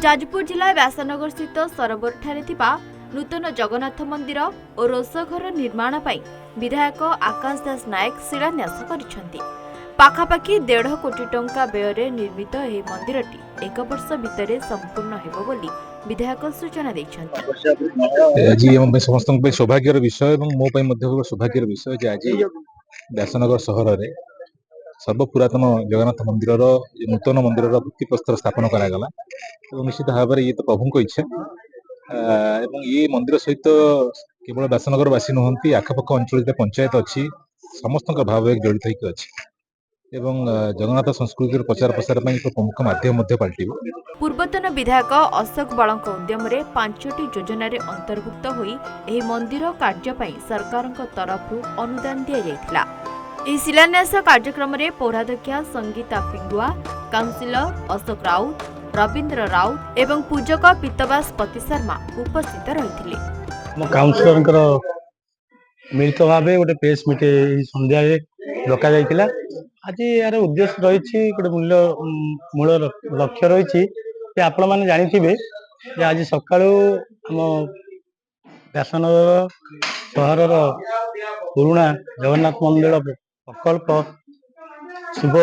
जाजपुर जिला व्यासनगर स्थित सरोवर ठारे थिबा नूतन जगन्नाथ मंदिर और रोषघर निर्माण पई विधायक आकाश दास नायक शिलान्यास करिसेंति। पाखापाखि 1.5 कोटी टंका व्यय निर्मित यह मंदिरटी 1 वर्ष भितर संपूर्ण हेबो बोली विधायक सूचना दैछंति। आज हम समस्त सौभाग्यर विषय और मो सौभाग्यर विषय जे आज व्यासनगर सहर में सर्वपुरातन जगन्नाथ मंदिर नूतन मंदिर भित्तिप्रस्तर स्थापन करागला। निश्चित भाव में ये तो प्रभु इच्छा ये मंदिर सहित केवल व्यासनगरवासी नुहति आखपाख अंचल पंचायत अच्छी समस्त भाव जड़ित अच्छी जगन्नाथ संस्कृति प्रचार प्रसार एक प्रमुख माध्यम पलटि। पूर्वतन विधायक अशोक बाळଙ୍କ उद्यमरे 5टी योजन अंतर्भुक्त होई एही मंदिर कार्य पई सरकार तरफ अनुदान दिया जायतिला। एही शिलान्यास कार्यक्रम में पौराध्यक्षा संगीता पिंगुआ, काउंसिलर अशोक राउत, रविंद्र राउत एवं पूजक पीतवास पति शर्मा उपस्थित रही। काउंसिलर मिलित भाव गोटे प्रेस मीट संध्या डक जाइला। आज यार उद्देश्य रही गोटे मूल लक्ष्य रही आपण मैंने जानी आज सका आम व्यासनगर सहर पुराणा जगन्नाथ मंदिर प्रकल्प शुभ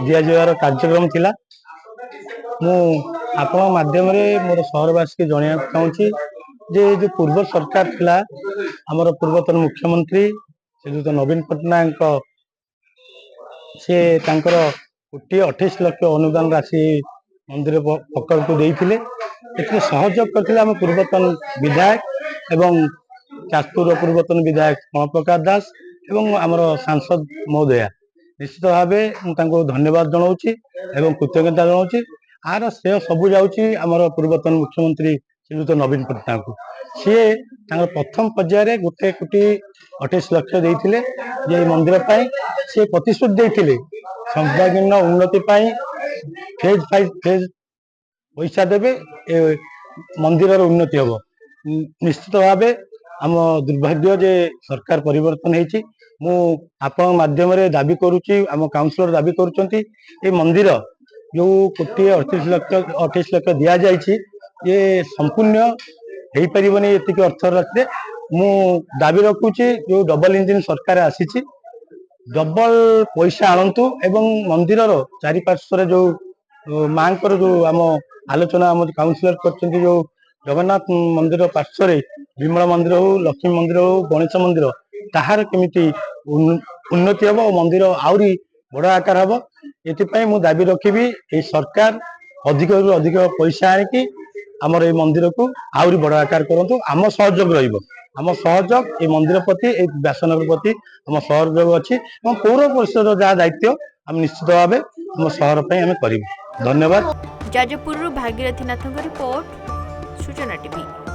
दिजार कार्यक्रम थिला। मु आपण माध्यम मोर सहरवासी के जनवा चाहूँगी जे जो पूर्व सरकार थिला आमर पूर्वतन मुख्यमंत्री श्रीयुत नवीन पट्टनायक से तांकर 1.28 लाख अनुदान राशि मंदिर प्रकल्प देते सहयोग करते आम पूर्वतन विधायक एवं चास्तुर पूर्वतन विधायक कमलप्रकाश दास एवं आमर सांसद महोदया निश्चित भाव धन्यवाद जनाऊँगी एवं कृतज्ञता जनाऊँगी। आर श्रेय सबू जाऊँगी आमर पूर्वतन मुख्यमंत्री श्रीयुत नवीन पट्टनायक सी प्रथम पर्यायर 1.28 लाख देते ये मंदिर सी प्रतिश्रुति देते सर्वांगीन उन्नति फेज 5 फेज पैसा देवे मंदिर उन्नति हम। निश्चित भाव आम दुर्भाग्य जे सरकार परिवर्तन होती आपण माध्यम दाबी करुच्ची आम काउंसिलर दाबी कर मंदिर जो 1.28 लाख दि जाए ये संपूर्ण हो पारनी ये अर्थ रखते मु दाबी रखुची जो डबल इंजिन सरकार आसी डबल पैसा आणतु एवं मंदिर चारिपार्श्व जो माँ जो आम आलोचना आम काउंसिलर कर जो जगन्नाथ मंदिर पार्श्व विमला मंदिर हो लक्ष्मी मंदिर हो गणेश मंदिर ताहार केमिति उन्नति हम और मंदिर आहरी बड़ आकार हम। ये मु दाबी रखी सरकार अधिक अधिक पैसा आनिकी आमर ये मंदिर को आहरी बड़ आकार करूँ आम सहयोग रम सहयोग ये मंदिर प्रति व्यासनगर प्रति आम सहयोग अच्छी पौर परिषद जहाँ दायित्व आम निश्चित भाव आम सहर पर करूँ। धन्यवाद। जाजपुर भागीरथी नाथ रिपोर्ट सूचना टीवी।